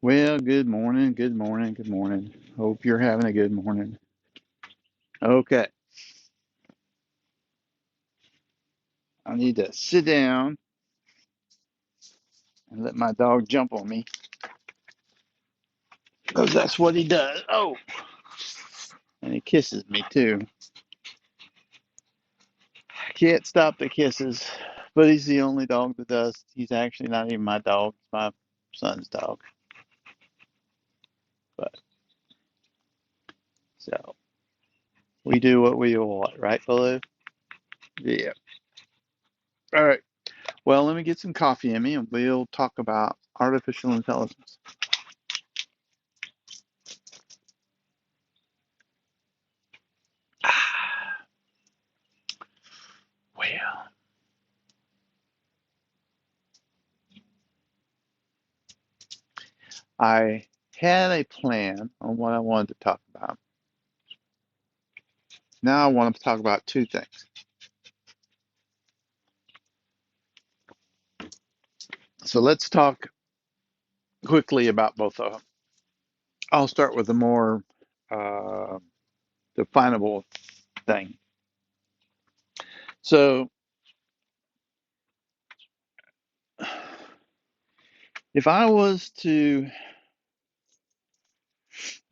Well, good morning, good morning, good morning. Hope you're having a good morning. Okay, I need to sit down and let my dog jump on me because that's what he does. Oh, and he kisses me too. I can't stop the kisses, but he's the only dog that does. He's actually not even my dog, it's my son's dog. But so we do what we want, right, Baloo? Yeah. All right. Well, let me get some coffee in me and we'll talk about artificial intelligence. Well, I had a plan on what I wanted to talk about. Now I want to talk about two things. So let's talk quickly about both of them. I'll start with the more uh, definable thing. So if I was to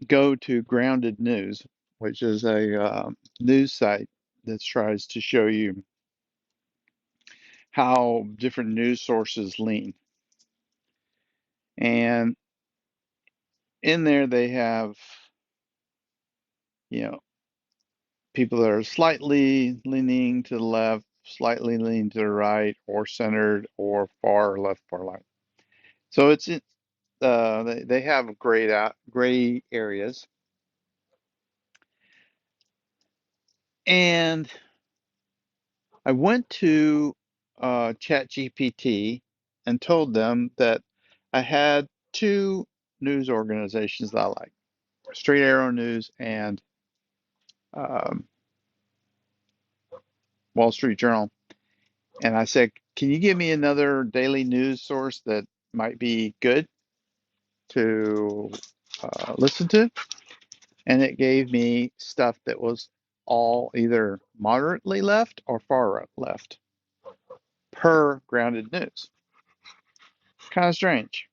go to Grounded News, which is a news site that tries to show you how different news sources lean, and in there they have, you know, people that are slightly leaning to the left, slightly leaning to the right, or centered, or far left, far right. So they have gray areas, and I went to ChatGPT and told them that I had two news organizations that I like, Straight Arrow News and um, Wall Street Journal. And I said, can you give me another daily news source that might be good to listen to? And it gave me stuff that was all either moderately left or far left per Grounded News. Kind of strange.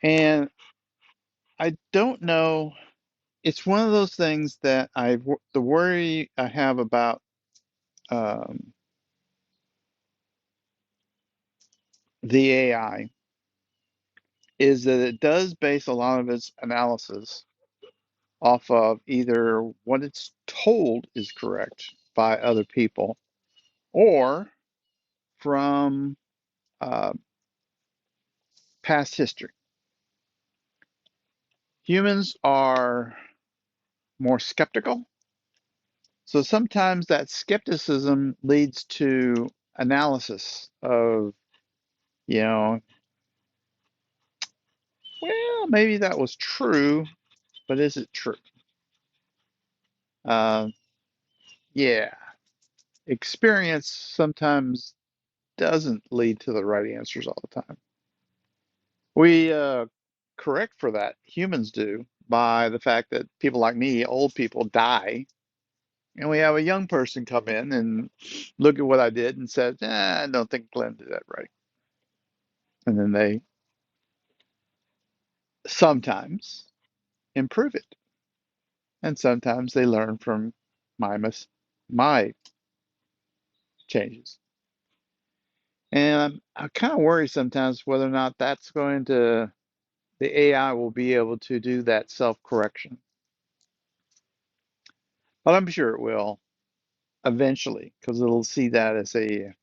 And I don't know. It's one of those things that the worry I have about um, the AI is that it does base a lot of its analysis off of either what it's told is correct by other people or from uh, past history. Humans are more skeptical. So sometimes that skepticism leads to analysis of, you know, well, maybe that was true, but is it true? Uh, yeah, experience sometimes doesn't lead to the right answers all the time. We correct for that, humans do, by the fact that people like me, old people, die. And we have a young person come in and look at what I did and says, I don't think Glenn did that right. And then they sometimes improve it. And sometimes they learn from my changes. And I kind of worry sometimes whether or not the AI will be able to do that self-correction. But I'm sure it will eventually because it'll see that as an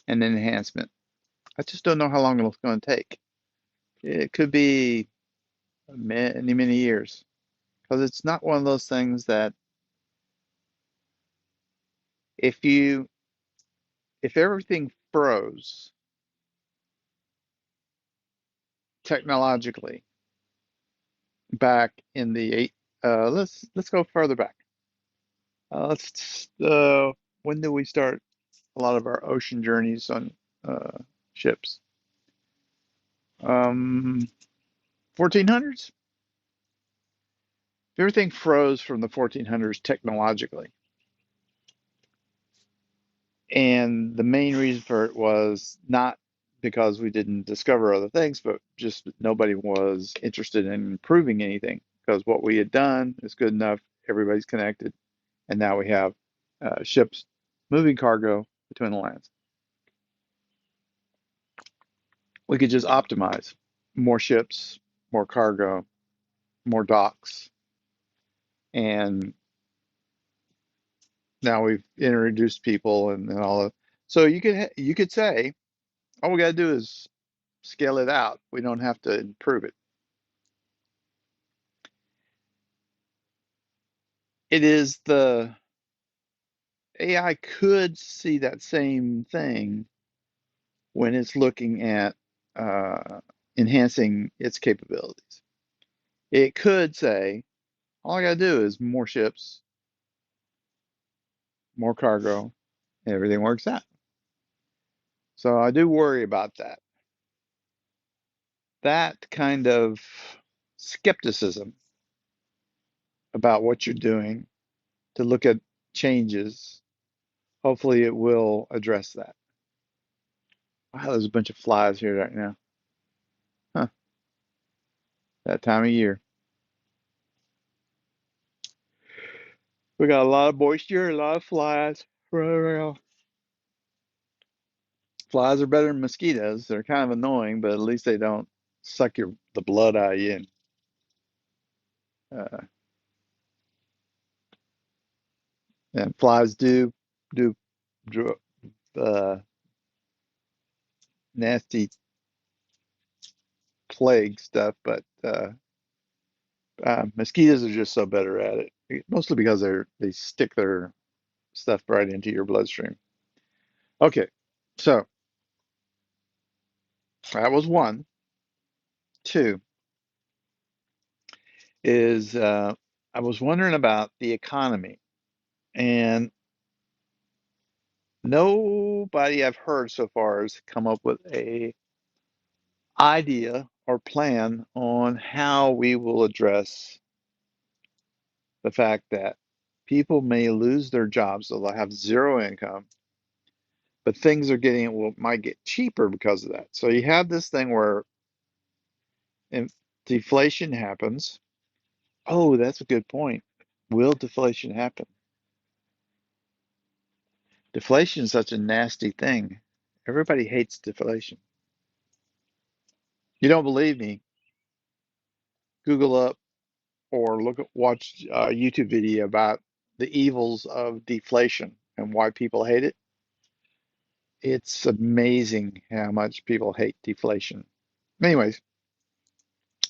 enhancement. I just don't know how long it's going to take. It could be many, many years because it's not one of those things that if you if everything froze technologically back in the eight, let's go further back. Let's when did we start a lot of our ocean journeys on? uh, ships. 1400s. Everything froze from the 1400s technologically, and the main reason for it was not because we didn't discover other things, but just nobody was interested in improving anything because what we had done is good enough. Everybody's connected, and now we have ships moving cargo between the lands. We could just optimize more ships, more cargo, more docks, and now we've introduced people and all of. So you could say all we got to do is scale it out. We don't have to improve it. It is the AI could see that same thing when it's looking at uh, enhancing its capabilities. It could say, all I got to do is more ships, more cargo, and everything works out. So I do worry about that. That kind of skepticism about what you're doing to look at changes, hopefully it will address that. Wow, there's a bunch of flies here right now. Huh, that time of year. We got a lot of moisture, a lot of flies running around. Flies are better than mosquitoes. They're kind of annoying, but at least they don't suck the blood out of you. Uh, and flies do uh, nasty plague stuff, but mosquitoes are just so better at it, mostly because they stick their stuff right into your bloodstream. Okay, so that was one. Two is I was wondering about the economy, and nobody I've heard so far has come up with a idea or plan on how we will address the fact that people may lose their jobs, so they'll have zero income, but things are getting might get cheaper because of that. So you have this thing where in, deflation happens. Oh, that's a good point. Will deflation happen? Deflation is such a nasty thing. Everybody hates deflation. You don't believe me? Google up or watch a YouTube video about the evils of deflation and why people hate it. It's amazing how much people hate deflation. Anyways,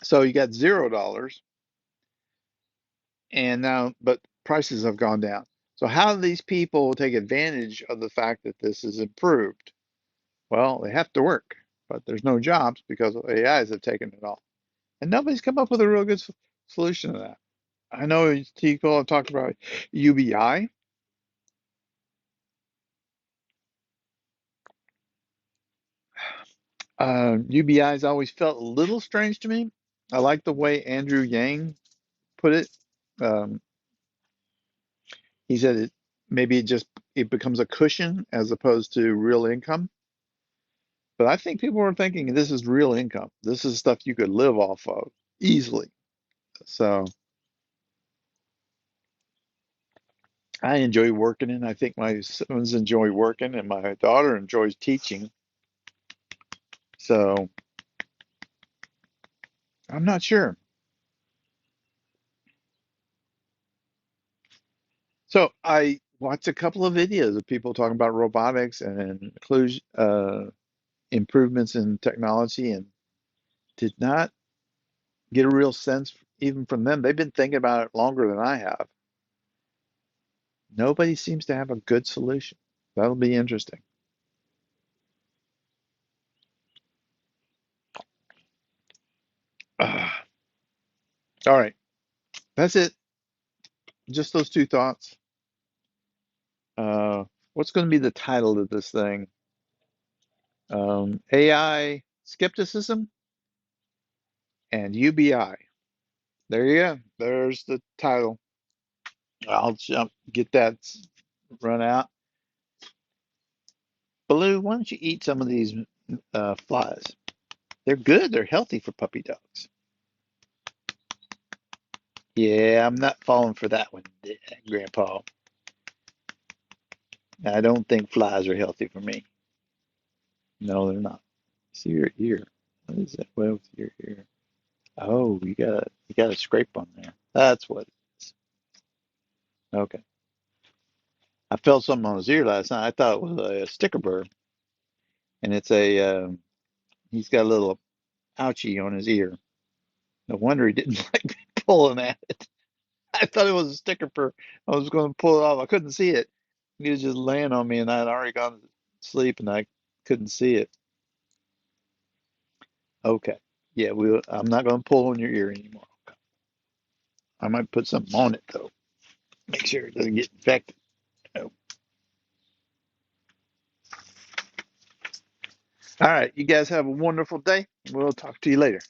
so you got $0 and now, but prices have gone down. So how do these people take advantage of the fact that this is improved? Well, they have to work, but there's no jobs because AIs have taken it all. And nobody's come up with a real good solution to that. I know Tico have talked about UBI. UBI has always felt a little strange to me. I like the way Andrew Yang put it. Um, he said maybe it becomes a cushion as opposed to real income. But I think people are thinking this is real income. This is stuff you could live off of easily. So I enjoy working, and I think my sons enjoy working, and my daughter enjoys teaching. So I'm not sure. So I watched a couple of videos of people talking about robotics and improvements in technology, and did not get a real sense even from them. They've been thinking about it longer than I have. Nobody seems to have a good solution. That'll be interesting. Ah, all right, that's it. Just those two thoughts. Uh, what's going to be the title of this thing? AI skepticism and UBI. There you go. There's the title. I'll jump, get that run out. Baloo, why don't you eat some of these flies? They're good. They're healthy for puppy dogs. Yeah, I'm not falling for that one, Grandpa. I don't think flies are healthy for me. No, they're not. See your ear. What is that? Well, with your ear. Oh, you got a scrape on there. That's what it is. Okay. I felt something on his ear last night. I thought it was a sticker burr, and it's a he's got a little ouchie on his ear. No wonder he didn't like me pulling at it. I thought it was a sticker burr. I was going to pull it off. I couldn't see it. He was just laying on me, and I'd already gone to sleep, and I couldn't see it. Okay. Yeah, I'm not going to pull on your ear anymore. I might put something on it though. Make sure it doesn't get infected. Oh. All right. You guys have a wonderful day. We'll talk to you later.